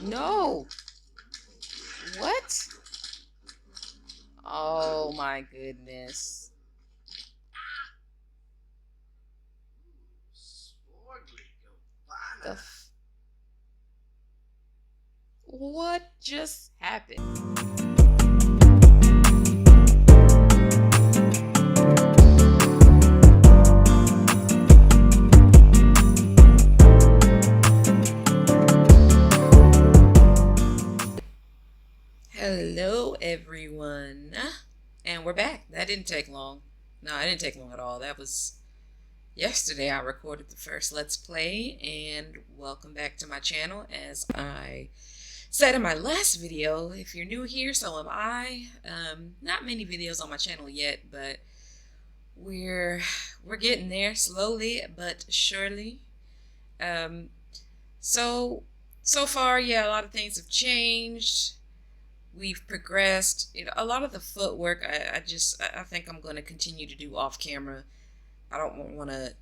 No. What? Oh my goodness. The what just happened? Hello, everyone. And we're back. That didn't take long. No, it didn't take long at all. That was yesterday. I recorded the first Let's Play, and welcome back to my channel. As I said in my last video, if you're new here, so am I. Not many videos on my channel yet, but we're getting there slowly but surely. Um, so far, yeah, a lot of things have changed. We've progressed. A lot of the footwork, I think I'm going to continue to do off camera. I don't want to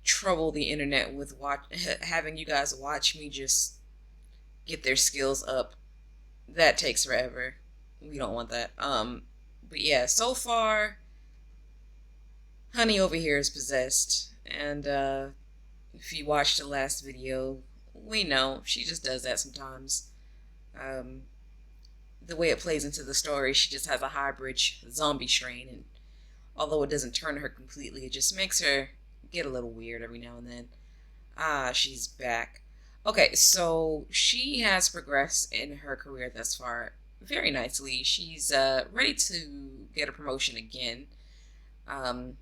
trouble the internet with having you guys watch me just get their skills up. That takes forever. We don't want that. But yeah, so far, Honey over here is possessed, and if you watched the last video, we know she just does that sometimes. Um, the way it plays into the story, she just has a hybrid zombie strain, and although it doesn't turn her completely, it just makes her get a little weird every now and then. Ah, she's back. Okay, so she has progressed in her career thus far very nicely. She's ready to get a promotion again. Um,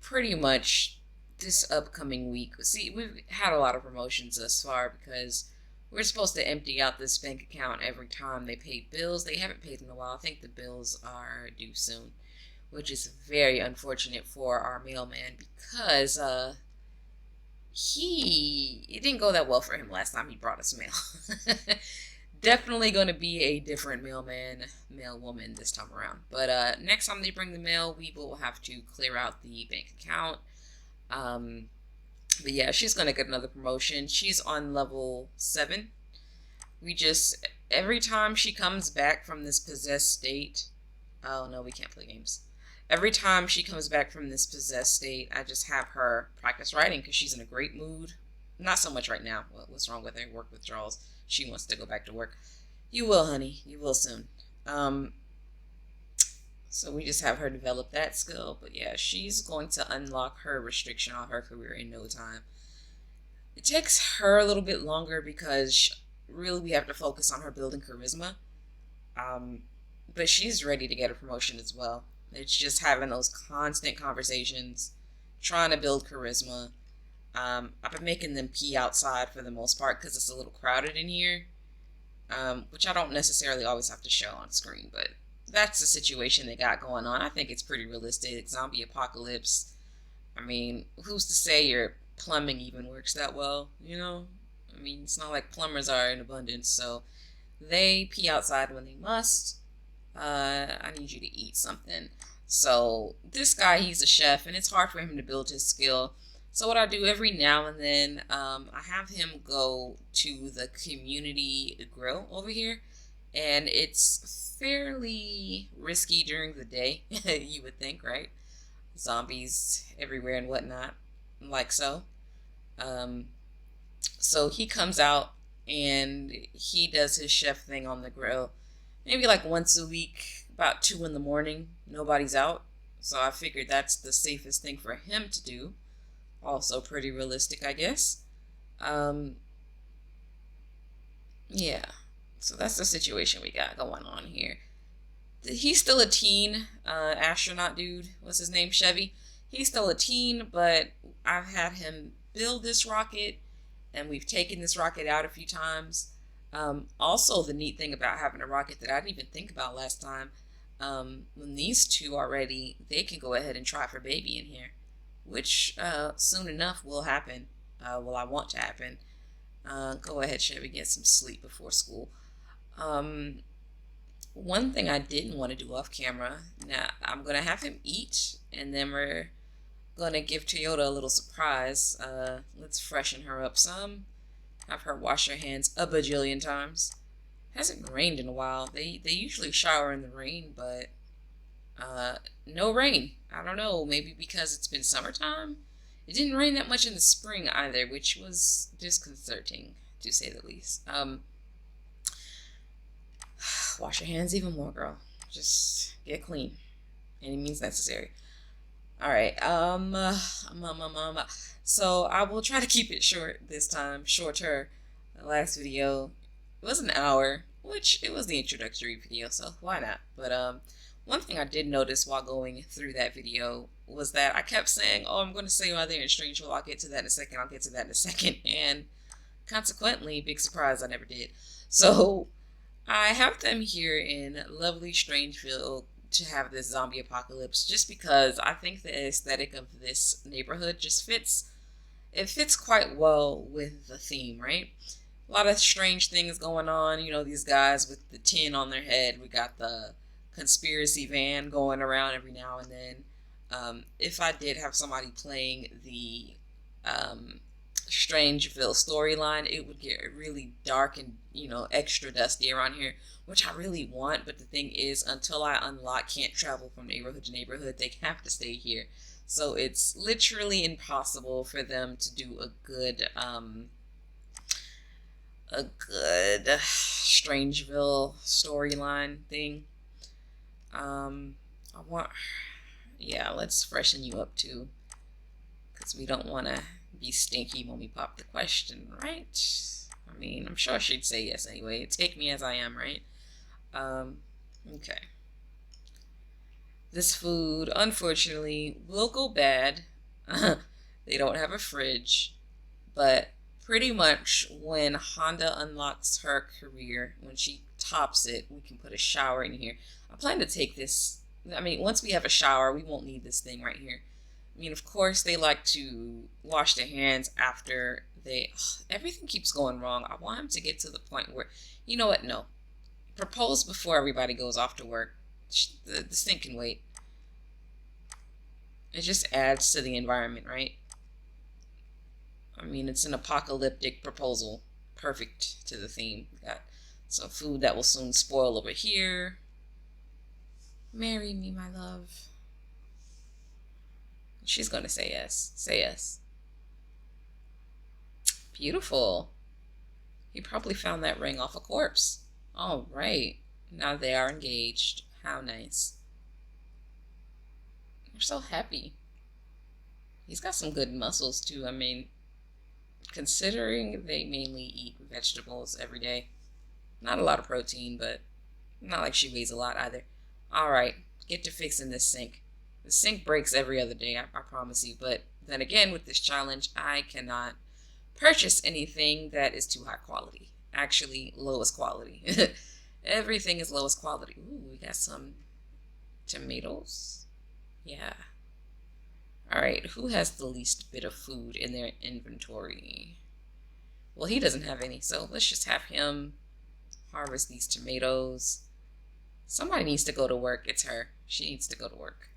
Pretty much this upcoming week. See, we've had a lot of promotions thus far because we're supposed to empty out this bank account every time they pay bills. They haven't paid in a while. I think the bills are due soon, which is very unfortunate for our mailman because it didn't go that well for him last time he brought us mail. Definitely going to be a different mailman, mailwoman this time around. But next time they bring the mail, we will have to clear out the bank account. Um, but yeah, she's going to get another promotion. She's on level 7. Every time she comes back from this possessed state, oh no, we can't play games. Every time she comes back from this possessed state, I just have her practice writing because she's in a great mood. Not so much right now. What's wrong with her? Work withdrawals. She wants to go back to work. You will, honey. You will soon. Um, so we just have her develop that skill. But yeah, she's going to unlock her restriction on her career in no time. It takes her a little bit longer because really we have to focus on her building charisma. Um, but she's ready to get a promotion as well. It's just having those constant conversations, trying to build charisma. I've been making them pee outside for the most part because it's a little crowded in here, which I don't necessarily always have to show on screen, but that's the situation they got going on. I think it's pretty realistic. Zombie apocalypse. I mean, who's to say your plumbing even works that well, you know? I mean, it's not like plumbers are in abundance, so they pee outside when they must. I need you to eat something. So this guy, he's a chef, and it's hard for him to build his skill. So what I do every now and then, I have him go to the community grill over here, and it's fairly risky during the day, you would think, right? Zombies everywhere and whatnot, like so. Um, so he comes out and he does his chef thing on the grill, maybe like once a week, about 2 in the morning. Nobody's out, so I figured that's the safest thing for him to do. Also, pretty realistic, I guess. Um, yeah. So that's the situation we got going on here. He's still a teen, astronaut dude. What's his name? Chevy. He's still a teen, but I've had him build this rocket, and we've taken this rocket out a few times. Also, the neat thing about having a rocket that I didn't even think about last time, when these two are ready, they can go ahead and try for baby in here, which soon enough will happen. I want to happen. Go ahead, Chevy, get some sleep before school. Um, One thing I didn't want to do off camera, now I'm going to have him eat, and then we're going to give Toyota a little surprise. Let's freshen her up some. Have her wash her hands a bajillion times. Hasn't rained in a while. They usually shower in the rain, but no rain. I don't know, maybe because it's been summertime. It didn't rain that much in the spring either, which was disconcerting to say the least. Wash your hands even more, girl. Just get clean. Any means necessary. All right. So I will try to keep it short this time. Shorter. The last video, it was an hour, which it was the introductory video, so why not? But one thing I did notice while going through that video was that I kept saying, "Oh, I'm going to say why they're in Strangeville. I'll get to that in a second. I'll get to that in a second." And consequently, big surprise, I never did. So I have them here in lovely Strangeville to have this zombie apocalypse just because I think the aesthetic of this neighborhood just fits. It fits quite well with the theme, right? A lot of strange things going on. You know, these guys with the tin on their head. We got the conspiracy van going around every now and then. If I did have somebody playing the Strangeville storyline, it would get really dark and, you know, extra dusty around here, which I really want. But the thing is, until I unlock can't travel from neighborhood to neighborhood, they have to stay here. So it's literally impossible for them to do a good Strangeville storyline thing. I want, yeah, let's freshen you up too, because we don't want to be stinky when we pop the question, right? I mean, I'm sure she'd say yes anyway. Take me as I am, right? Okay. This food, unfortunately, will go bad. They don't have a fridge, but pretty much when Honda unlocks her career, when she tops it, we can put a shower in here. I plan to take this. I mean, once we have a shower, we won't need this thing right here. I mean, of course, they like to wash their hands after they... everything keeps going wrong. I want him to get to the point where, you know what, no. Propose before everybody goes off to work. This thing can wait. It just adds to the environment, right? I mean, it's an apocalyptic proposal. Perfect to the theme. We got some food that will soon spoil over here. Marry me, my love. She's going to say yes. Say yes. Beautiful. He probably found that ring off a corpse. All right. Now they are engaged. How nice. They're so happy. He's got some good muscles, too. I mean, considering they mainly eat vegetables every day. Not a lot of protein, but not like she weighs a lot either. All right. Get to fixing this sink. The sink breaks every other day, I promise you. But then again, with this challenge, I cannot purchase anything that is too high quality. Actually, lowest quality. Everything is lowest quality. Ooh, we got some tomatoes. Yeah. All right, who has the least bit of food in their inventory? Well, he doesn't have any, so let's just have him harvest these tomatoes. Somebody needs to go to work. It's her. She needs to go to work.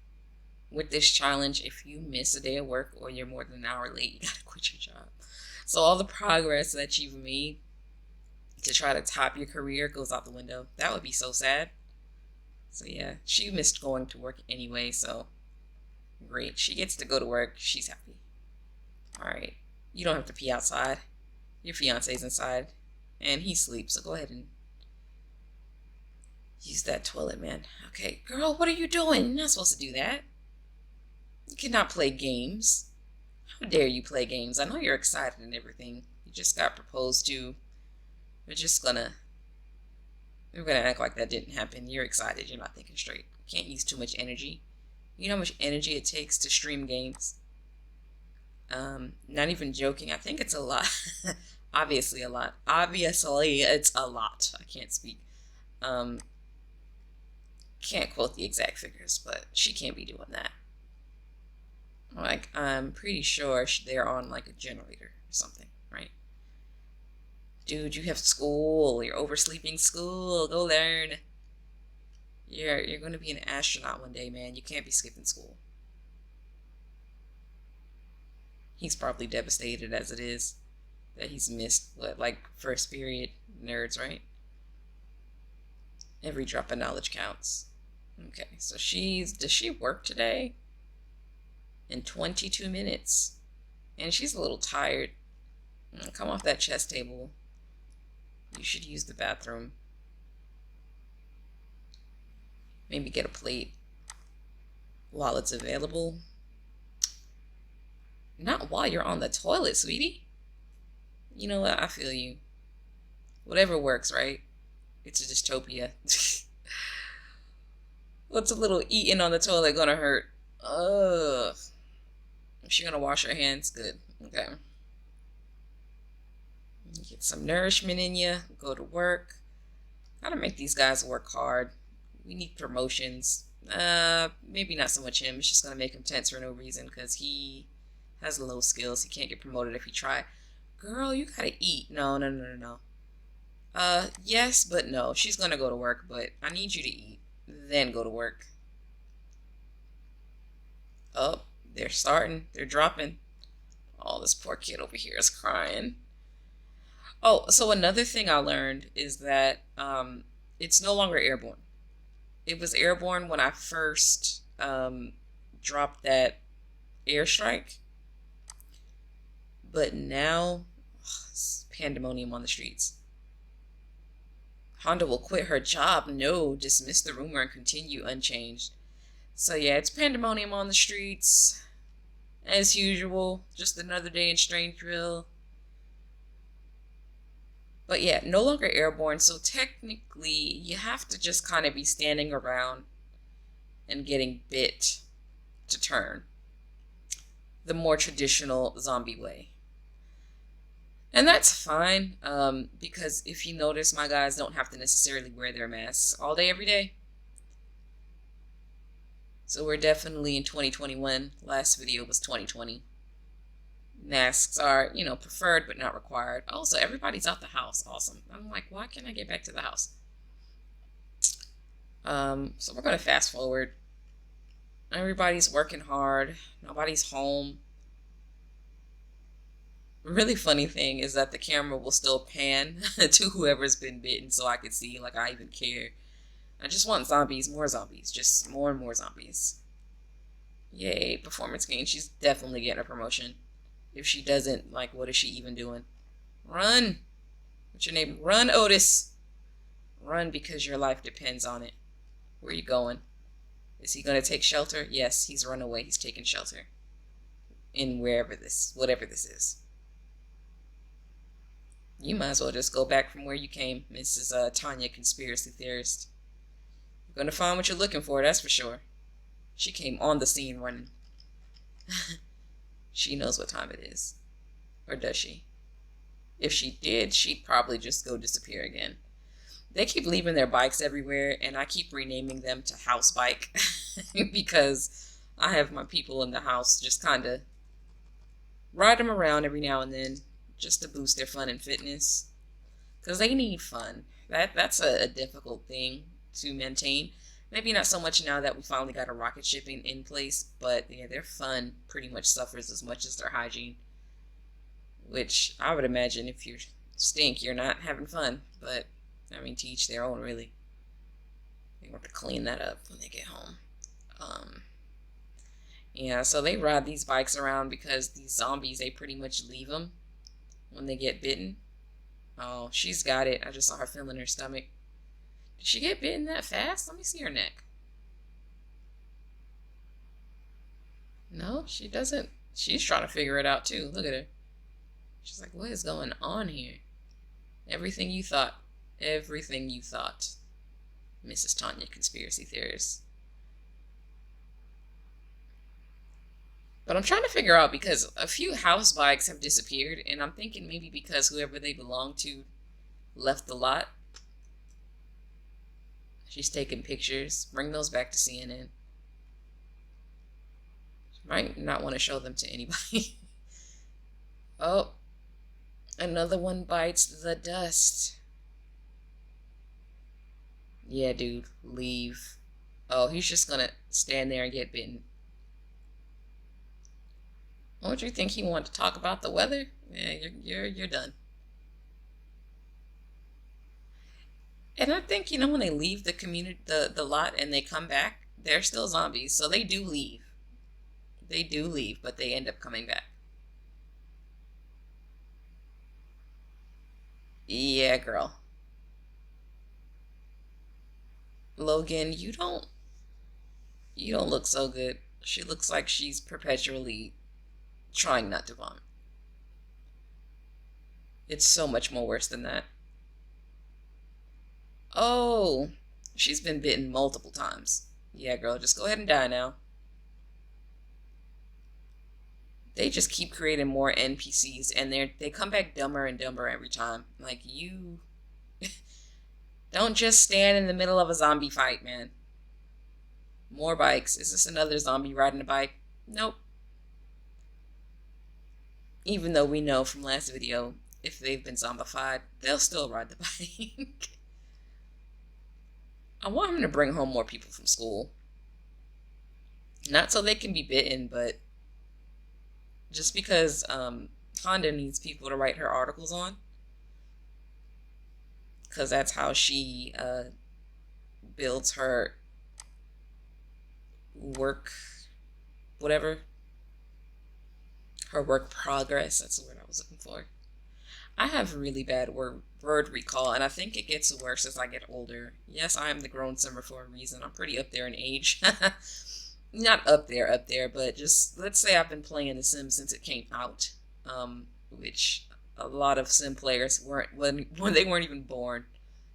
With this challenge, if you miss a day of work or you're more than an hour late, you gotta quit your job. So all the progress that you've made to try to top your career goes out the window. That would be so sad. So yeah, she missed going to work anyway, so great. She gets to go to work. She's happy. All right. You don't have to pee outside. Your fiance's inside, and he sleeps, so go ahead and use that toilet, man. Okay, girl, what are you doing? You're not supposed to do that. You cannot play games. How dare you play games? I know you're excited and everything. You just got proposed to. We're gonna act like that didn't happen. You're excited. You're not thinking straight. You can't use too much energy. You know how much energy it takes to stream games? Not even joking. I think it's a lot. Obviously a lot. Obviously it's a lot. I can't speak. Can't quote the exact figures, but she can't be doing that. Like, I'm pretty sure they're on like a generator or something, right? Dude, you have school. You're oversleeping school. Go learn. You're going to be an astronaut one day, man. You can't be skipping school. He's probably devastated as it is. that he's missed. What, like first period nerds, right? Every drop of knowledge counts. Okay, so does she work today? In 22 minutes. And she's a little tired. Come off that chess table. You should use the bathroom. Maybe get a plate while it's available. Not while you're on the toilet, sweetie. You know what? I feel you. Whatever works, right? It's a dystopia. What's a little eating on the toilet gonna hurt? Ugh. Is she gonna wash her hands? Good. Okay. Get some nourishment in you. Go to work. Gotta make these guys work hard. We need promotions. Maybe not so much him. It's just gonna make him tense for no reason because he has low skills. He can't get promoted if he try. Girl, you gotta eat. No. Yes, but no. She's gonna go to work, but I need you to eat. Then go to work. Oh, they're starting. They're dropping. Oh, this poor kid over here is crying. Oh, so another thing I learned is that it's no longer airborne. It was airborne when I first dropped that airstrike. But now, it's pandemonium on the streets. Honda will quit her job. No, dismiss the rumor and continue unchanged. So yeah, it's pandemonium on the streets. As usual, just another day in Strangeville. But yeah, no longer airborne, so technically you have to just kind of be standing around and getting bit to turn. The more traditional zombie way. And that's fine, because if you notice, my guys don't have to necessarily wear their masks all day, every day. So we're definitely in 2021. Last video was 2020. Masks are, preferred but not required. Also, everybody's out the house. Awesome. I'm like, why can't I get back to the house? So we're going to fast forward. Everybody's working hard. Nobody's home. Really funny thing is that the camera will still pan to whoever's been bitten so I can see, like, I even care. I just want zombies, more zombies, just more and more zombies. Yay, performance gain. She's definitely getting a promotion. If she doesn't, like, what is she even doing? Run! What's your name? Run, Otis! Run because your life depends on it. Where are you going? Is he going to take shelter? Yes, he's run away. He's taking shelter. In whatever this is. You might as well just go back from where you came, Mrs. Tanya, conspiracy theorist. You're going to find what you're looking for, that's for sure. She came on the scene running. She knows what time it is. Or does she? If she did, she'd probably just go disappear again. They keep leaving their bikes everywhere, and I keep renaming them to house bike. Because I have my people in the house just kind of ride them around every now and then, just to boost their fun and fitness. Because they need fun. That's a difficult thing to maintain. Maybe not so much now that we finally got a rocket ship in place, but yeah, their fun pretty much suffers as much as their hygiene. Which I would imagine if you stink, you're not having fun. But, I mean, to each their own, really. They want to clean that up when they get home. Yeah, so they ride these bikes around because these zombies, they pretty much leave them when they get bitten. Oh, she's got it. I just saw her feeling her stomach. Did she get bitten that fast? Let me see her neck. No, she doesn't. She's trying to figure it out too. Look at her. She's like, what is going on here? Everything you thought. Everything you thought. Mrs. Tanya, conspiracy theorist. But I'm trying to figure out because a few house bikes have disappeared, and I'm thinking maybe because whoever they belong to left the lot. She's taking pictures. Bring those back to CNN. She might not want to show them to anybody. Oh, another one bites the dust. Yeah, dude, leave. Oh, he's just gonna stand there and get bitten. What do you think he wanted to talk about the weather? Yeah, you're done. And I think, when they leave the community, the lot, and they come back, they're still zombies. So they do leave. They do leave, but they end up coming back. Yeah, girl. Logan, you don't look so good. She looks like she's perpetually trying not to vomit. It's so much more worse than that. Oh, she's been bitten multiple times. Yeah, girl, just go ahead and die now. They just keep creating more NPCs, and they come back dumber and dumber every time. Like, you don't just stand in the middle of a zombie fight, man. More bikes. Is this another zombie riding a bike? Nope. Even though we know from last video, if they've been zombified, they'll still ride the bike. I want him to bring home more people from school. Not so they can be bitten, but just because Honda needs people to write her articles on. Because that's how she builds her work, whatever. Her work progress. That's the word I was looking for. I have really bad word recall, and I think it gets worse as I get older. Yes, I am the grown simmer for a reason. I'm pretty up there in age. Not up there, but just let's say I've been playing The Sims since it came out, which a lot of Sim players weren't when they weren't even born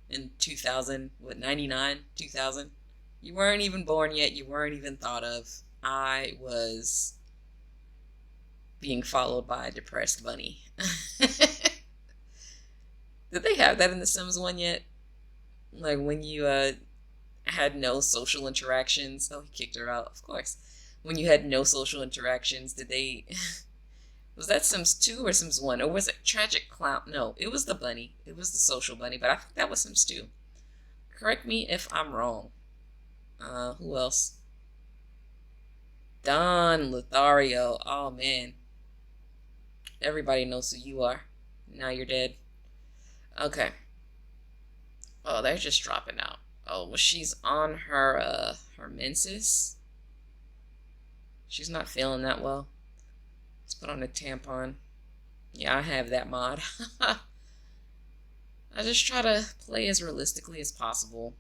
in 2000. What, 99, 2000? You weren't even born yet. You weren't even thought of. I was being followed by a depressed bunny. Did they have that in The Sims 1 yet? Like when you had no social interactions. Oh, he kicked her out, of course. When you had no social interactions, did they... Was that Sims 2 or Sims 1? Or was it Tragic Clown? No, it was the bunny. It was the social bunny, but I think that was Sims 2. Correct me if I'm wrong. Who else? Don Lothario. Oh, man. Everybody knows who you are. Now you're dead. Okay. Oh, they're just dropping out. Oh, well, she's on her menses. She's not feeling that well. Let's put on a tampon. Yeah, I have that mod. I just try to play as realistically as possible,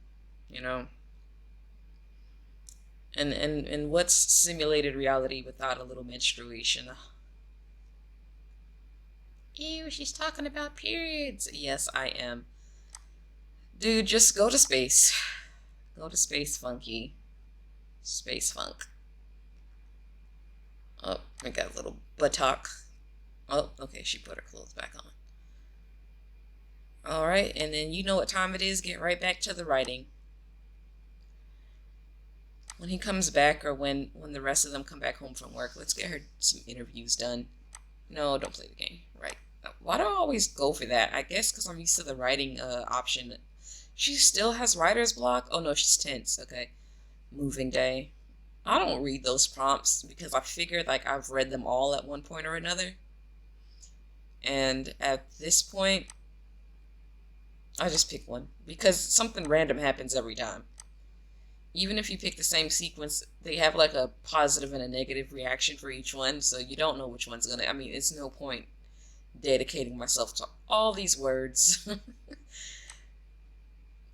you know. And what's simulated reality without a little menstruation? Ew, she's talking about periods. Yes, I am. Dude, just go to space. Go to space, Funky. Space Funk. Oh, I got a little buttock. Oh, okay, she put her clothes back on. Alright, and then you know what time it is. Get right back to the writing. When he comes back, or when the rest of them come back home from work, let's get her some interviews done. No, don't play the game. Right. Why do I always go for that? I guess because I'm used to the writing option. She still has writer's block? Oh no, she's tense. Okay. Moving day. I don't read those prompts because I figured like I've read them all at one point or another. And at this point, I just pick one because something random happens every time. Even if you pick the same sequence, they have like a positive and a negative reaction for each one, so you don't know which one's gonna. I mean, it's no point dedicating myself to all these words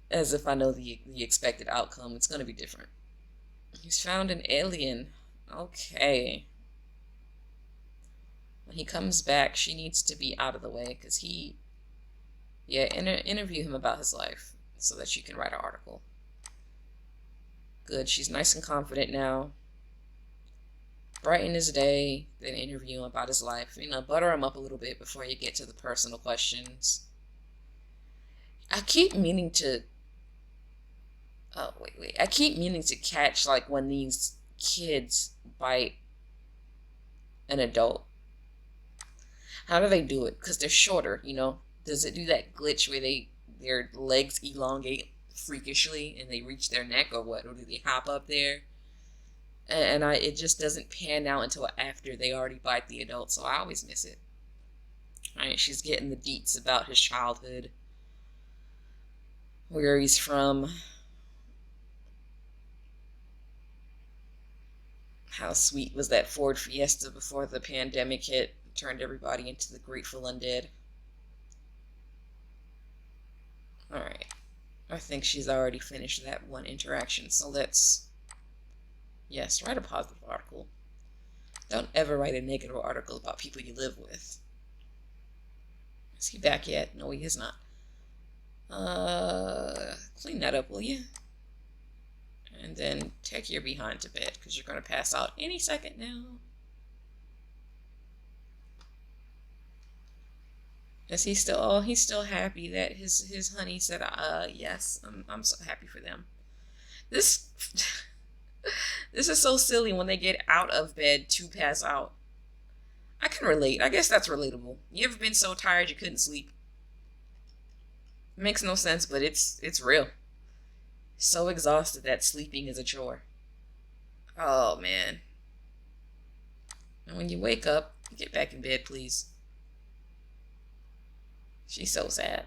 as if I know the expected outcome. It's gonna be different. He's found an alien. Okay. When he comes back, she needs to be out of the way because he. Yeah, interview him about his life so that she can write an article. Good, she's nice and confident now. Brighten his day, then interview him about his life. You know, butter him up a little bit before you get to the personal questions. I keep meaning to... Oh, wait. I keep meaning to catch, like, when these kids bite an adult. How do they do it? Because they're shorter, you know? Does it do that glitch where their legs elongate freakishly and they reach their neck, or what? Or do they hop up there? And it just doesn't pan out until after they already bite the adult, so I always miss it. Right, she's getting the deets about his childhood, where he's from, how sweet was that Ford Fiesta before the pandemic hit, turned everybody into the Grateful Undead. Alright, I think she's already finished that one interaction, so let's, yes, write a positive article. Don't ever write a negative article about people you live with. Is he back yet? No, he is not. Clean that up, will you? And then take your behind to bed, because you're going to pass out any second now. Is he still, oh, he's still happy that his honey said, yes, I'm so happy for them. This, this is so silly when they get out of bed to pass out. I can relate. I guess that's relatable. You ever been so tired you couldn't sleep? It makes no sense, but it's real. So exhausted that sleeping is a chore. Oh man. And when you wake up, get back in bed, please. She's so sad.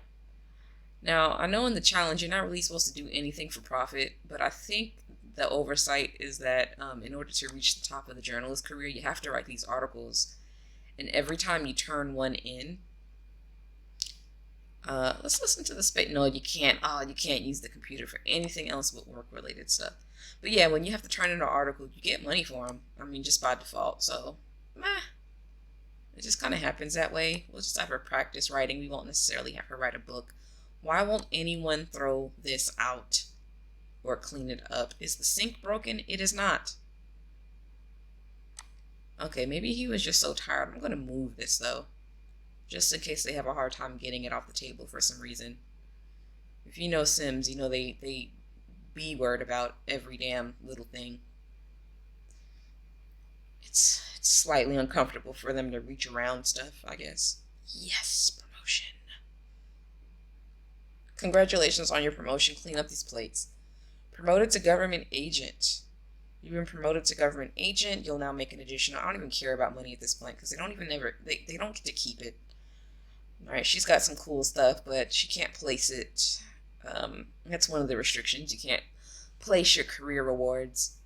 Now, I know in the challenge you're not really supposed to do anything for profit, but I think the oversight is that in order to reach the top of the journalist career, you have to write these articles. And every time you turn one in, let's listen to the space. No, you can't. Oh, you can't use the computer for anything else but work-related stuff. But yeah, when you have to turn in an article, you get money for them. I mean, just by default. So, it just kind of happens that way. We'll just have her practice writing. We won't necessarily have her write a book. Why won't anyone throw this out or clean it up? Is the sink broken? It is not. Okay, maybe he was just so tired. I'm going to move this, though, just in case they have a hard time getting it off the table for some reason. If you know Sims, you know they B-word about every damn little thing. It's slightly uncomfortable for them to reach around stuff, I guess. Yes, promotion. Congratulations on your promotion. Clean up these plates. Promoted to government agent. You've been promoted to government agent. You'll now make an additional. I don't even care about money at this point because they don't get to keep it. All right, she's got some cool stuff, but she can't place it. That's one of the restrictions. You can't place your career rewards.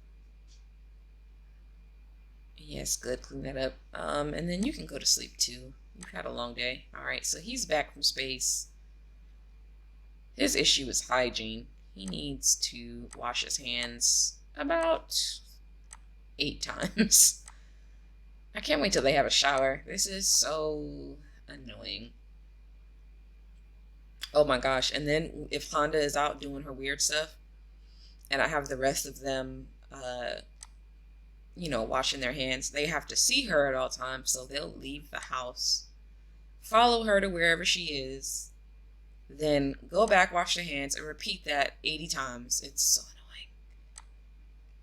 Yes, good. Clean that up. And then you can go to sleep too. You've had a long day. All right, so he's back from space. His issue is hygiene. He needs to wash his hands about 8 times. I can't wait till they have a shower. This is so annoying. Oh my gosh. And then if Honda is out doing her weird stuff, and I have the rest of them, washing their hands, they have to see her at all times, so they'll leave the house, follow her to wherever she is, then go back, wash their hands, and repeat that 80 times. It's so annoying.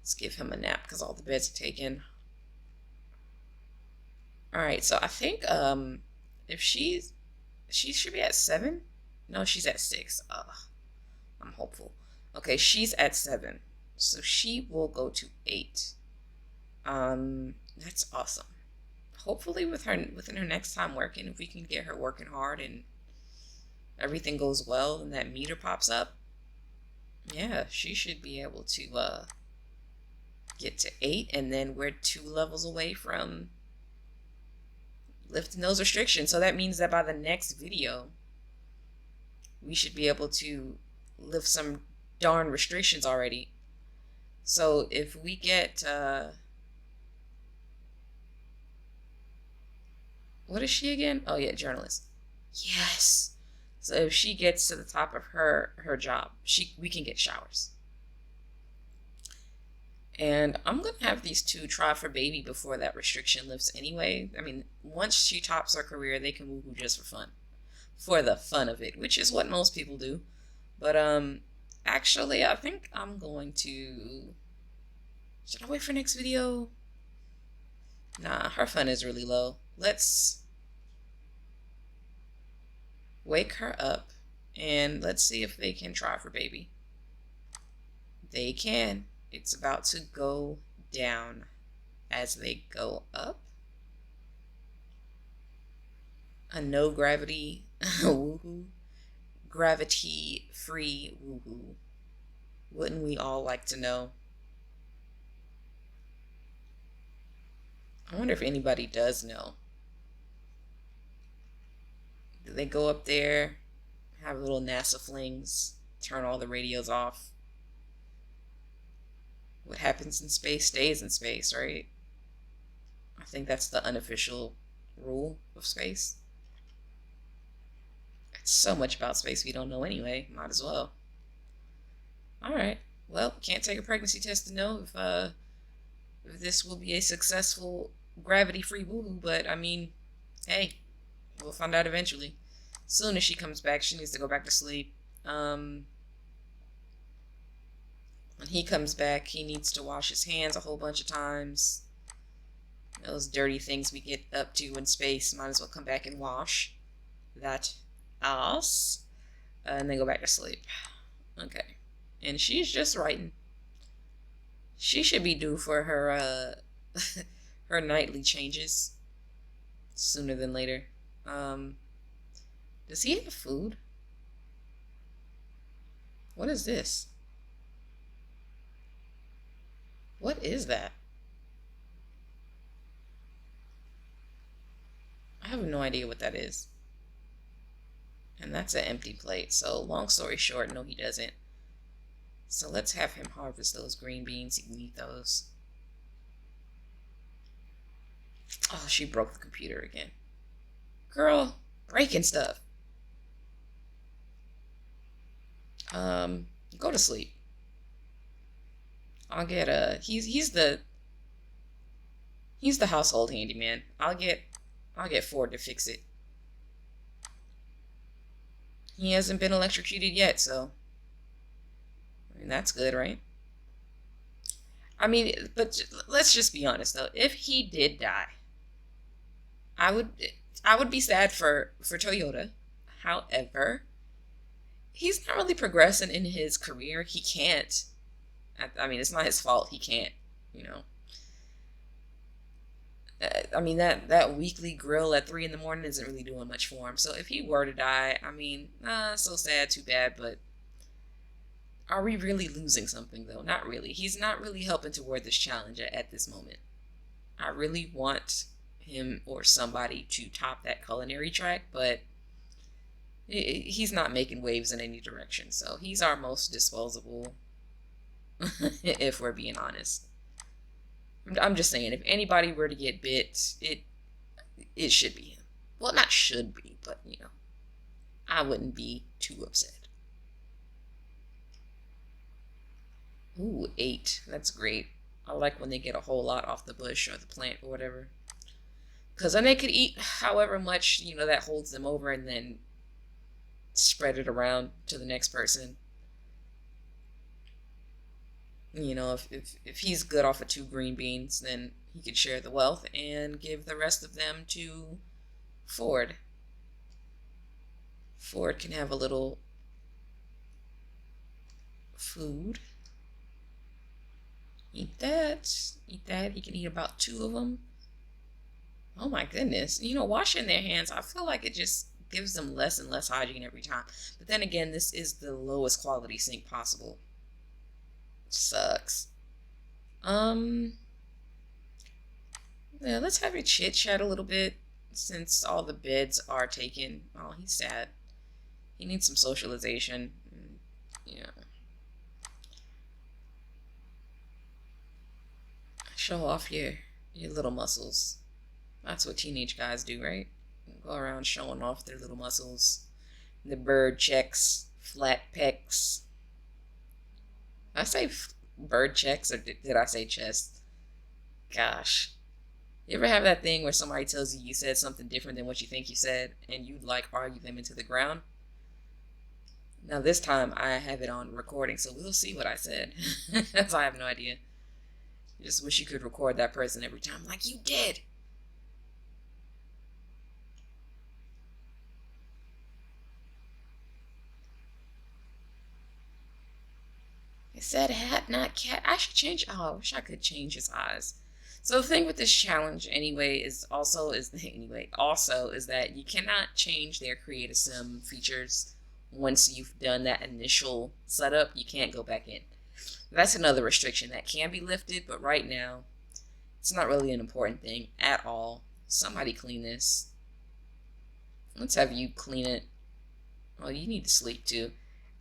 Let's give him a nap because all the beds are taken. Alright, so I think if she should be at 7. No, she's at 6. I'm hopeful. Okay, she's at 7. So she will go to 8. That's awesome. Hopefully within her next time working, if we can get her working hard and everything goes well and that meter pops up, yeah, she should be able to get to 8, and then we're 2 levels away from lifting those restrictions. So that means that by the next video, we should be able to lift some darn restrictions already. So if we get what is she again? Oh yeah, journalist. Yes. So if she gets to the top of her job, we can get showers. And I'm going to have these 2 try for baby before that restriction lifts anyway. I mean, once she tops her career, they can woohoo just for fun. For the fun of it, which is what most people do. But actually, I think I'm going to... Should I wait for next video? Nah, her fun is really low. Let's wake her up and let's see if they can try for baby. They can. It's about to go down as they go up. A no gravity woohoo. Gravity free woohoo. Wouldn't we all like to know? I wonder if anybody does know. Do they go up there, have little NASA flings, turn all the radios off? What happens in space stays in space, right? I think that's the unofficial rule of space. It's so much about space we don't know anyway. Might as well. All right. Well, can't take a pregnancy test to know if this will be a successful gravity-free woohoo, but I mean, hey, we'll find out eventually. Soon as she comes back, she needs to go back to sleep. When he comes back, he needs to wash his hands a whole bunch of times. Those dirty things we get up to in space, might as well come back and wash that ass. And then go back to sleep. Okay. And she's just writing. She should be due for her her nightly changes sooner than later. Does he have food? What is this? What is that? I have no idea what that is. And that's an empty plate. So long story short, no he doesn't. So let's have him harvest those green beans. He can eat those. Oh, she broke the computer again. Girl, breaking stuff. Go to sleep. I'll get he's the household handyman. I'll get Ford to fix it. He hasn't been electrocuted yet, so I mean that's good, right? I mean, but let's just be honest though. If he did die, I would I would be sad for Toyota. However, he's not really progressing in his career. He can't. I mean, it's not his fault. He can't. You know. I mean that weekly grill at 3 in the morning isn't really doing much for him. So if he were to die, I mean, so sad, too bad. But are we really losing something though? Not really. He's not really helping toward this challenge at this moment. I really want him or somebody to top that culinary track, but he's not making waves in any direction. So he's our most disposable, if we're being honest. I'm just saying, if anybody were to get bit, it should be him. Well, not should be, but you know, I wouldn't be too upset. Ooh, 8. That's great. I like when they get a whole lot off the bush or the plant or whatever. Because then they could eat however much, you know, that holds them over and then spread it around to the next person. You know, if he's good off of 2 green beans, then he could share the wealth and give the rest of them to Ford. Ford can have a little food. Eat that. Eat that. He can eat about 2 of them. Oh my goodness. You know, washing their hands, I feel like it just gives them less and less hygiene every time. But then again, this is the lowest quality sink possible. Sucks. Yeah, let's have a chit chat a little bit since all the beds are taken. Oh, he's sad. He needs some socialization. Yeah. Show off your little muscles. That's what teenage guys do, right? Go around showing off their little muscles. The bird checks, flat pecs. I say bird checks, or did I say chest? Gosh. You ever have that thing where somebody tells you you said something different than what you think you said, and you like argue them into the ground? Now this time I have it on recording, so we'll see what I said. Because I have no idea. I just wish you could record that person every time, like you did. It said hat, not cat. I should change. Oh, I wish I could change his eyes. So the thing with this challenge anyway is that you cannot change their Create a Sim features once you've done that initial setup. You can't go back in. That's another restriction that can be lifted, but right now it's not really an important thing at all. Somebody clean this. Let's have you clean it. Well, you need to sleep too.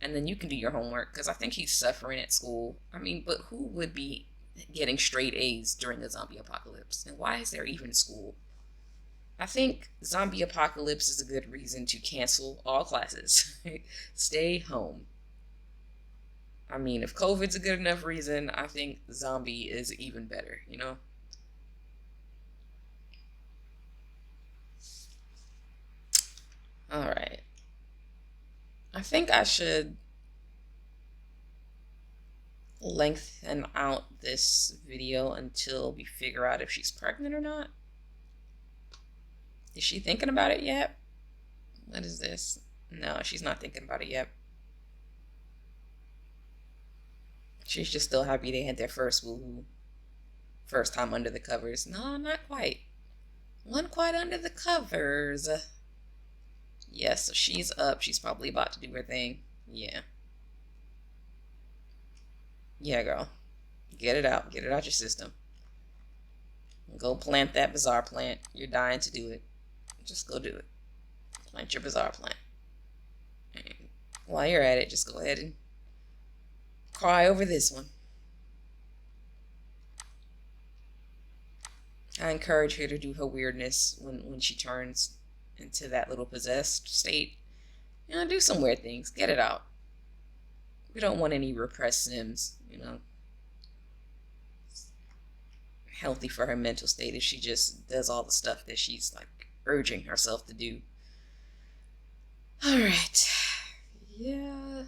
And then you can do your homework, because I think he's suffering at school. I mean, but who would be getting straight A's during the zombie apocalypse? And why is there even school? I think zombie apocalypse is a good reason to cancel all classes. Stay home. I mean, if COVID's a good enough reason, I think zombie is even better, you know? Alright. I think I should lengthen out this video until we figure out if she's pregnant or not. Is she thinking about it yet? What is this? No, she's not thinking about it yet. She's just still happy they had their first woohoo. First time under the covers. No, not quite. One quite under the covers. Yes, so she's up. She's probably about to do her thing. Yeah. Yeah, girl. Get it out. Get it out your system. Go plant that bazaar plant. You're dying to do it. Just go do it. Plant your bazaar plant. And while you're at it, just go ahead and cry over this one. I encourage her to do her weirdness when she turns into that little possessed state. You know, do some weird things. Get it out. We don't want any repressed Sims, you know. It's healthy for her mental state if she just does all the stuff that she's like urging herself to do. Alright. Yeah.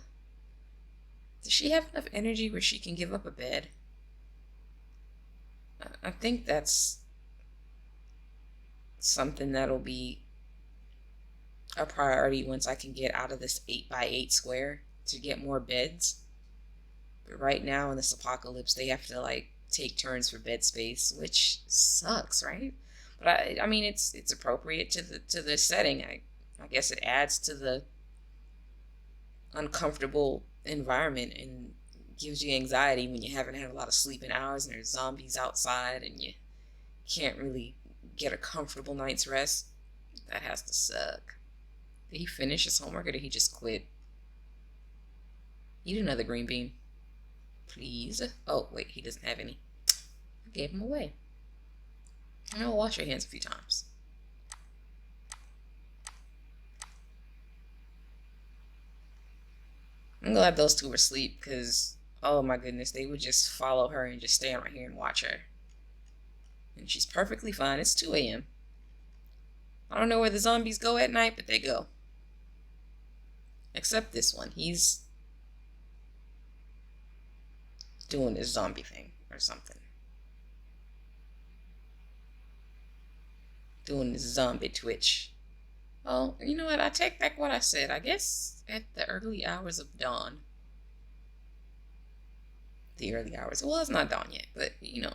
Does she have enough energy where she can give up a bed? I think that's something that'll be a priority once I can get out of this 8x8 square to get more beds. But right now in this apocalypse, they have to like take turns for bed space, which sucks, right? But I mean, it's appropriate to the setting. I guess it adds to the uncomfortable environment and gives you anxiety when you haven't had a lot of sleeping hours and there's zombies outside and you can't really get a comfortable night's rest. That has to suck. Did he finish his homework or did he just quit? Eat another green bean. Please. Oh, wait, he doesn't have any. I gave him away. I'll wash your hands a few times. I'm glad those two were asleep because, oh my goodness, they would just follow her and just stand right here and watch her. And she's perfectly fine. It's 2 a.m. I don't know where the zombies go at night, but they go. Except this one. He's doing his zombie thing or something. Doing his zombie twitch. Well, you know what? I take back what I said. I guess at the early hours of dawn. The early hours. Well, it's not dawn yet, but you know,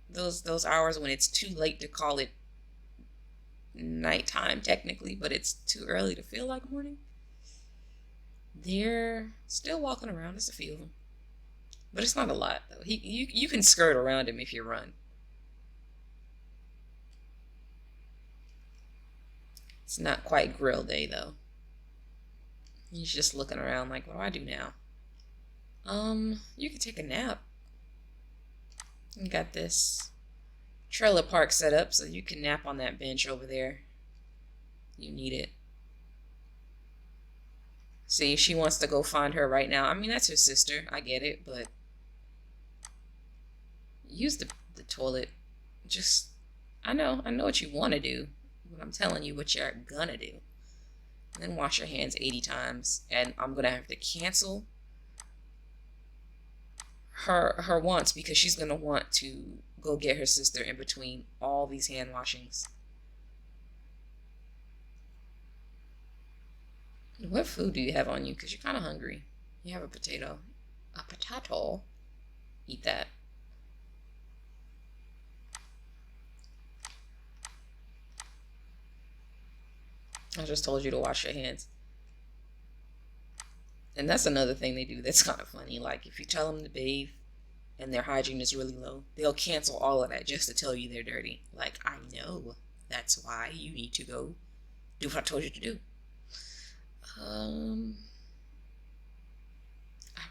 those hours when it's too late to call it nighttime technically, but it's too early to feel like morning. They're still walking around. There's a few of them, but it's not a lot though. You can skirt around him if you run. It's not quite grill day though. He's just looking around like, what do I do now? You can take a nap. You got this trailer park set up so you can nap on that bench over there. You need it. See, she wants to go find her right now. I mean, that's her sister. I get it, but use the toilet. Just, I know what you want to do, but I'm telling you what you're gonna do. And then wash your hands 80 times, and I'm gonna have to cancel her wants because she's gonna want to go get her sister in between all these hand washings. What food do you have on you? Because you're kind of hungry. You have a potato. A potato? Eat that. I just told you to wash your hands. And that's another thing they do that's kind of funny. Like, if you tell them to bathe and their hygiene is really low, they'll cancel all of that just to tell you they're dirty. Like, I know. That's why you need to go do what I told you to do. I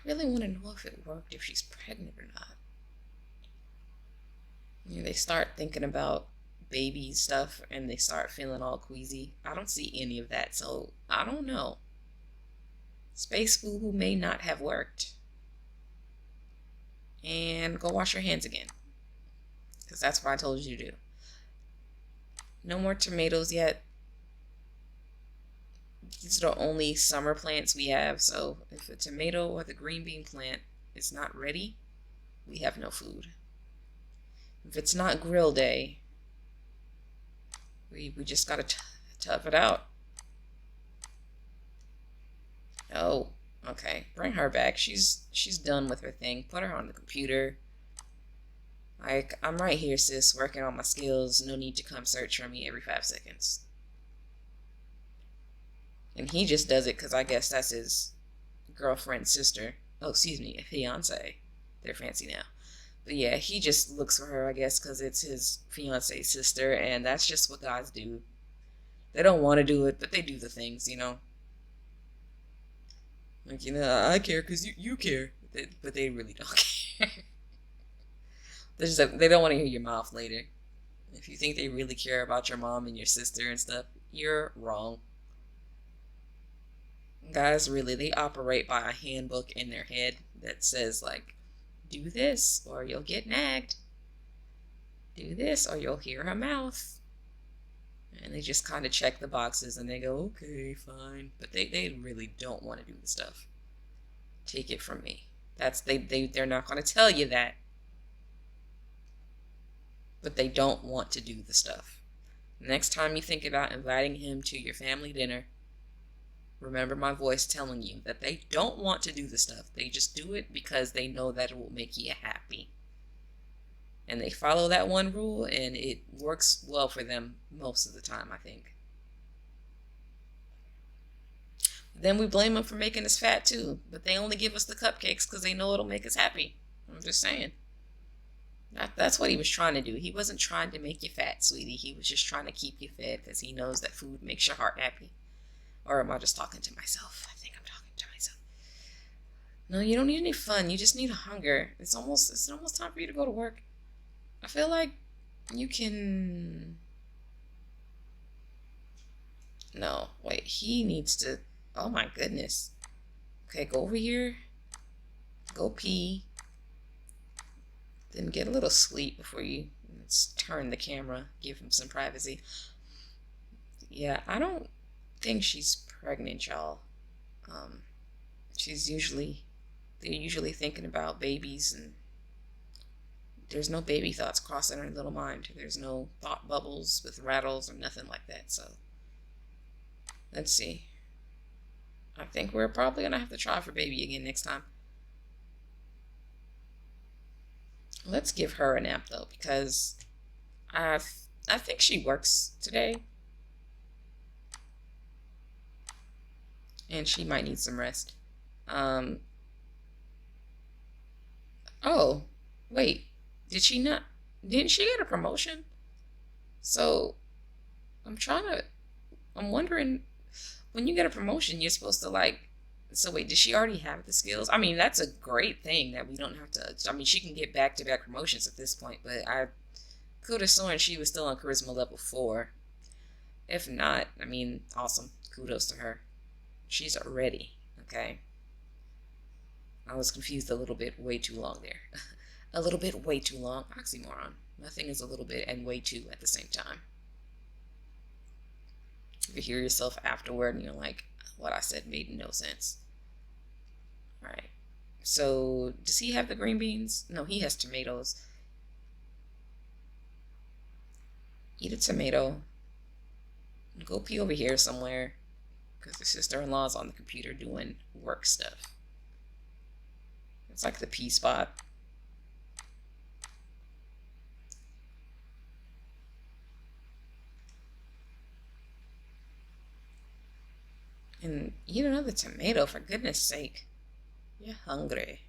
really want to know if it worked, if she's pregnant or not. You know, they start thinking about baby stuff and they start feeling all queasy. I don't see any of that, so I don't know. Space Boo may not have worked. And go wash your hands again, because that's what I told you to do. No more tomatoes yet. These are the only summer plants we have, so if the tomato or the green bean plant is not ready, we have no food. If it's not grill day, we just gotta tough it out. Oh, okay. Bring her back. She's done with her thing. Put her on the computer. Like, I'm right here, sis, working on my skills. No need to come search for me every 5 seconds. And he just does it because I guess that's his girlfriend's sister. Oh, excuse me, fiance. They're fancy now. But yeah, he just looks for her, I guess, because it's his fiance's sister, and that's just what guys do. They don't want to do it, but they do the things, you know? Like, you know, I care because you care. But they really don't care. They don't want to hear your mouth later. If you think they really care about your mom and your sister and stuff, you're wrong. Guys, really, they operate by a handbook in their head that says, like, do this or you'll get nagged. Do this or you'll hear her mouth. And they just kind of check the boxes and they go, okay, fine. But they really don't want to do the stuff. Take it from me. They're not going to tell you that. But they don't want to do the stuff. Next time you think about inviting him to your family dinner, remember my voice telling you that they don't want to do the stuff. They just do it because they know that it will make you happy. And they follow that one rule, and it works well for them most of the time, I think. Then we blame them for making us fat, too. But they only give us the cupcakes because they know it'll make us happy. I'm just saying. That's what he was trying to do. He wasn't trying to make you fat, sweetie. He was just trying to keep you fed because he knows that food makes your heart happy. Or am I just talking to myself? I think I'm talking to myself. No, you don't need any fun. You just need hunger. It's almost time for you to go to work. I feel like you can... No, wait. He needs to... Oh my goodness. Okay, go over here. Go pee. Then get a little sleep before you... Let's turn the camera. Give him some privacy. Yeah, I don't think she's pregnant, y'all. They're usually thinking about babies, and there's no baby thoughts crossing her little mind. There's no thought bubbles with rattles or nothing like that. So let's see. I think we're probably gonna have to try for baby again next time. Let's give her a nap though, because I think she works today. And she might need some rest. Oh, wait. Did she not? Didn't she get a promotion? So, I'm wondering, when you get a promotion, you're supposed to like, so wait, did she already have the skills? I mean, that's a great thing that we don't have to, I mean, she can get back-to-back promotions at this point, but I could have sworn she was still on charisma level 4. If not, I mean, awesome. Kudos to her. She's ready, okay? I was confused a little bit, way too long there. A little bit, way too long. Oxymoron. Nothing is a little bit and way too at the same time. If you hear yourself afterward and you're like, what I said made no sense. Alright. So, does he have the green beans? No, he has tomatoes. Eat a tomato. Go pee over here somewhere, because the sister-in-law's on the computer doing work stuff. It's like the pee spot. And eat another tomato, for goodness sake. You're hungry.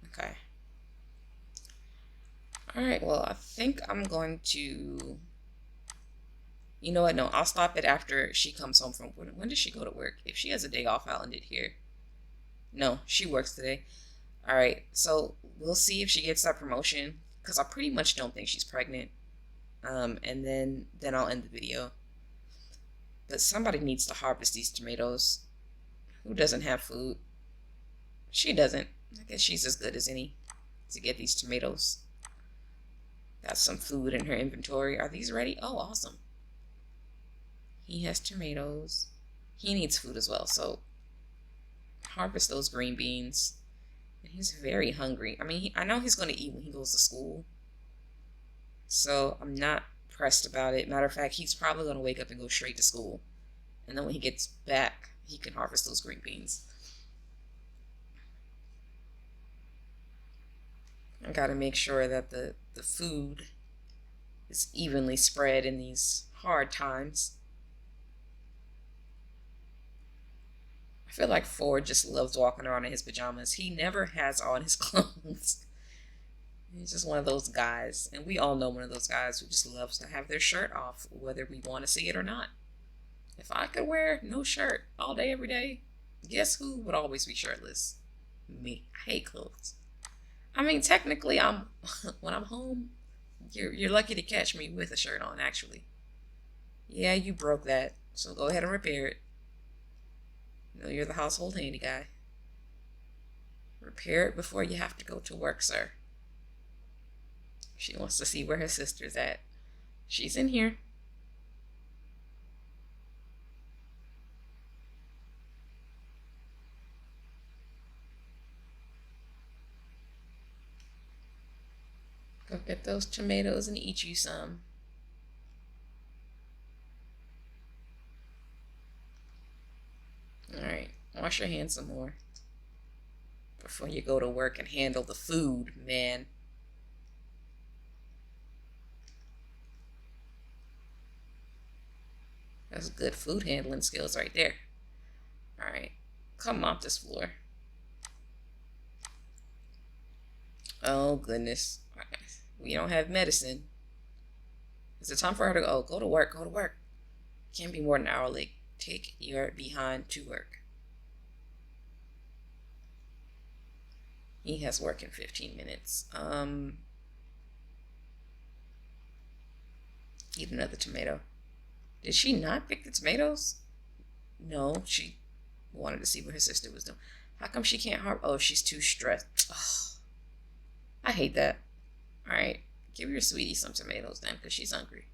Okay. Alright, well, I think I'm going to... You know what? No, I'll stop it after she comes home from... When does she go to work? If she has a day off, I'll end it here. No, she works today. Alright, so we'll see if she gets that promotion. Because I pretty much don't think she's pregnant. And then I'll end the video. But somebody needs to harvest these tomatoes. Who doesn't have food? She doesn't. I guess she's as good as any to get these tomatoes. Got some food in her inventory. Are these ready? Oh, awesome. He has tomatoes. He needs food as well, so harvest those green beans. And he's very hungry. I mean, I know he's going to eat when he goes to school. So I'm not pressed about it. Matter of fact, he's probably going to wake up and go straight to school. And then when he gets back, he can harvest those green beans. I gotta make sure that the food is evenly spread in these hard times. I feel like Ford just loves walking around in his pajamas. He never has on his clothes. He's just one of those guys. And we all know one of those guys who just loves to have their shirt off, whether we want to see it or not. If I could wear no shirt all day, every day, guess who would always be shirtless? Me. I hate clothes. I mean, technically, when I'm home, you're lucky to catch me with a shirt on, actually. Yeah, you broke that, so go ahead and repair it. You know, you're the household handy guy. Repair it before you have to go to work, sir. She wants to see where her sister's at. She's in here. Go get those tomatoes and eat you some. Alright, wash your hands some more before you go to work and handle the food, man. That's good food handling skills right there. Alright, come off this floor. Oh, goodness. We don't have medicine. Is it time for her to go? Go to work, go to work. Can't be more than an hour late. Take your behind to work. He has work in 15 minutes. Eat another tomato. Did she not pick the tomatoes? No, she wanted to see what her sister was doing. How come she can't harvest? Oh, she's too stressed. Oh, I hate that. Alright, give your sweetie some tomatoes then, because she's hungry.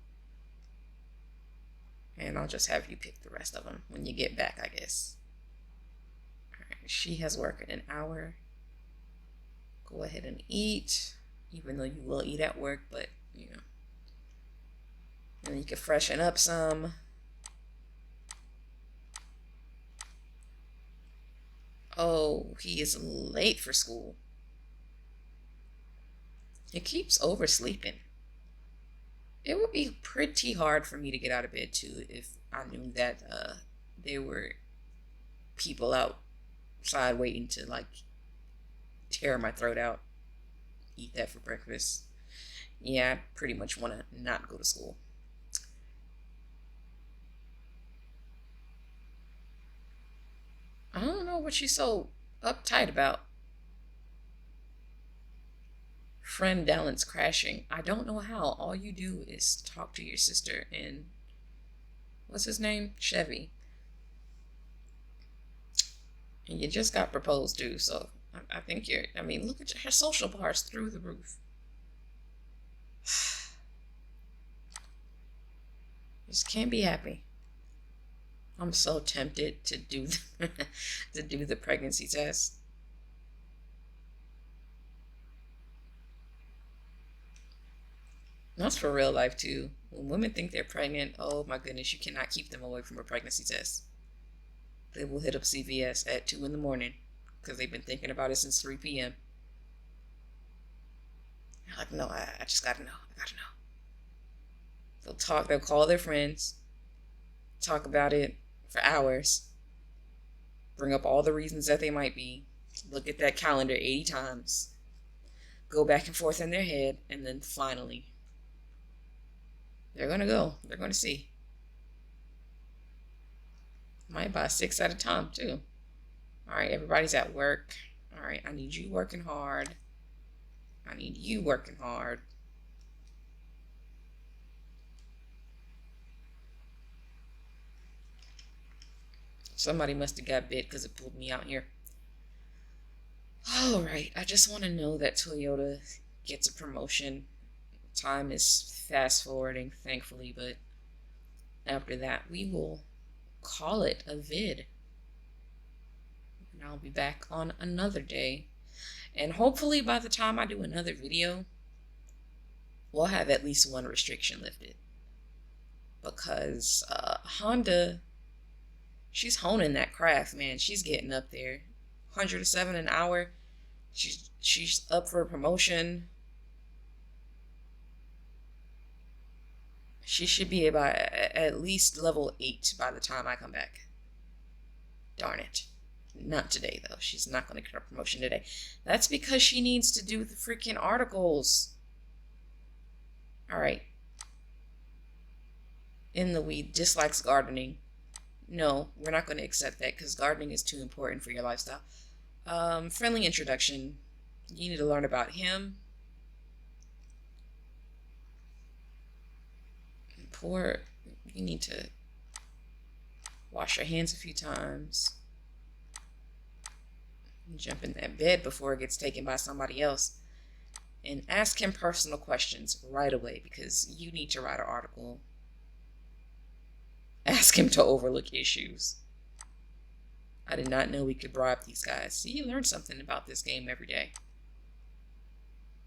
And I'll just have you pick the rest of them when you get back, I guess. Alright, she has work in an hour. Go ahead and eat, even though you will eat at work, but, you know. And you can freshen up some. Oh, he is late for school. He keeps oversleeping. It would be pretty hard for me to get out of bed too if I knew that there were people outside waiting to like tear my throat out. Eat that for breakfast. Yeah, I pretty much want to not go to school. I don't know what she's so uptight about. Friend balance crashing. I don't know how. All you do is talk to your sister and what's his name? Chevy. And you just got proposed to, so I think I mean, look at her social bars through the roof. Just can't be happy. I'm so tempted to do to do the pregnancy test. That's for real life too. When women think they're pregnant, oh my goodness, you cannot keep them away from a pregnancy test. They will hit up CVS at 2 in the morning because they've been thinking about it since 3 p.m. They're like, no, I just gotta know. I gotta know. They'll call their friends, talk about it for hours, bring up all the reasons that they might be, look at that calendar 80 times, go back and forth in their head, and then finally, they're going to go. They're going to see. Might buy 6 at a time, too. All right, everybody's at work. All right, I need you working hard. I need you working hard. Somebody must have got bit because it pulled me out here. All right, I just want to know that Toyota gets a promotion. Time is fast forwarding, thankfully, but after that, we will call it a vid. And I'll be back on another day. And hopefully by the time I do another video, we'll have at least one restriction lifted. Because Honda, she's honing that craft, man. She's getting up there. 107 an hour. She's up for a promotion. She should be about at least level 8 by the time I come back. Darn it. Not today, though. She's not going to get a promotion today. That's because she needs to do the freaking articles. Alright. In the weed, dislikes gardening. No, we're not going to accept that because gardening is too important for your lifestyle. Friendly introduction. You need to learn about him. Poor, you need to wash your hands a few times. Jump in that bed before it gets taken by somebody else. And ask him personal questions right away because you need to write an article. Ask him to overlook issues. I did not know we could bribe these guys. See, you learn something about this game every day.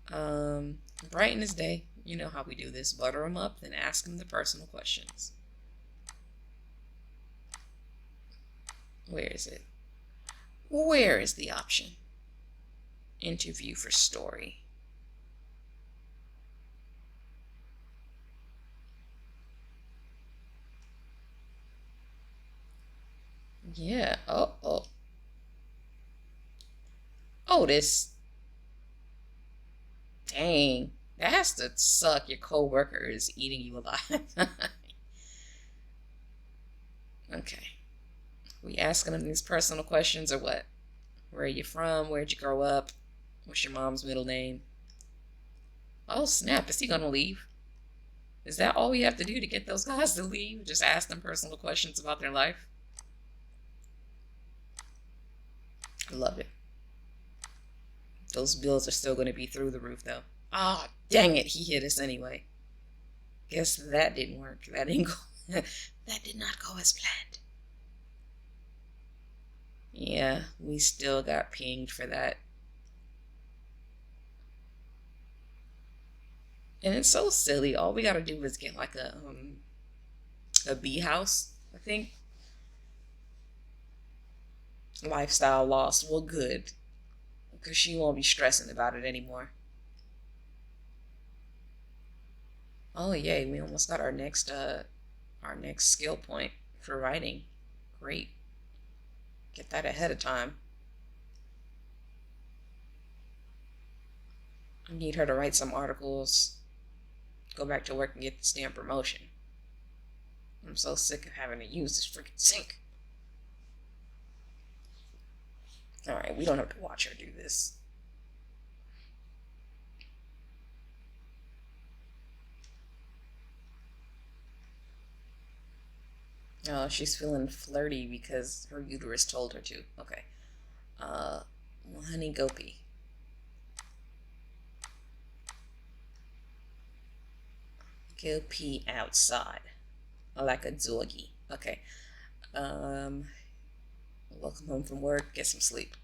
Brighten his day. You know how we do this. Butter him up, then ask him the personal questions. Where is it? Where is the option? Interview for story. Yeah. Oh. Oh, this. Dang. That has to suck. Your coworker is eating you alive. Okay. We asking them these personal questions or what? Where are you from? Where'd you grow up? What's your mom's middle name? Oh, snap. Is he going to leave? Is that all we have to do to get those guys to leave? Just ask them personal questions about their life? I love it. Those bills are still going to be through the roof, though. Ah, oh, dang it. He hit us anyway. Guess that didn't work. That didn't go. That did not go as planned. Yeah, we still got pinged for that. And it's so silly. All we gotta do is get like a bee house, I think. Lifestyle loss. Well, good. Because she won't be stressing about it anymore. Oh, yay. We almost got our next skill point for writing. Great. Get that ahead of time. I need her to write some articles. Go back to work and get this damn promotion. I'm so sick of having to use this freaking sink. Alright, we don't have to watch her do this. Oh, she's feeling flirty because her uterus told her to. Okay. Well, honey, go pee. Go pee outside. Like a doggy. Okay. Welcome home from work. Get some sleep.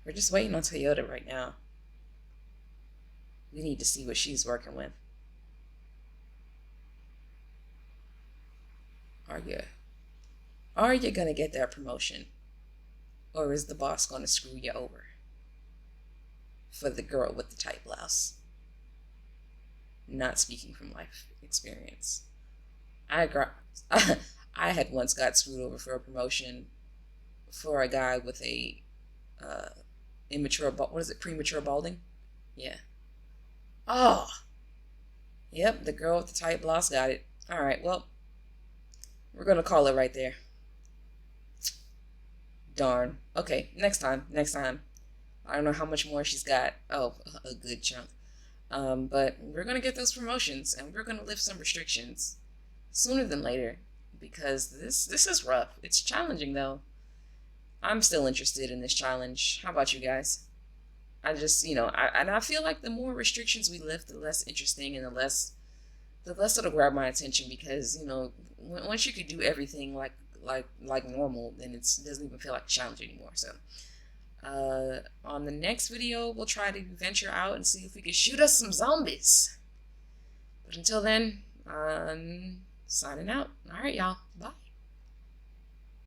We're just waiting on Toyota right now. We need to see what she's working with. Are you gonna get that promotion? Or is the boss gonna screw you over? For the girl with the tight blouse. Not speaking from life experience. I I had once got screwed over for a promotion for a guy with a uh, immature, what is it, premature balding? Yeah. Oh, yep, the girl with the tight blouse got it. All right, well, we're gonna call it right there. Darn. Okay, next time. Next time. I don't know how much more she's got. Oh, a good chunk. But we're gonna get those promotions, and we're gonna lift some restrictions sooner than later, because this is rough. It's challenging though. I'm still interested in this challenge. How about you guys? I just, I feel like the more restrictions we lift, the less interesting and the less it'll grab my attention, because once you could do everything like normal, then it doesn't even feel like a challenge anymore. So on the next video, we'll try to venture out and see if we can shoot us some zombies. But until then, I'm signing out. All right, y'all.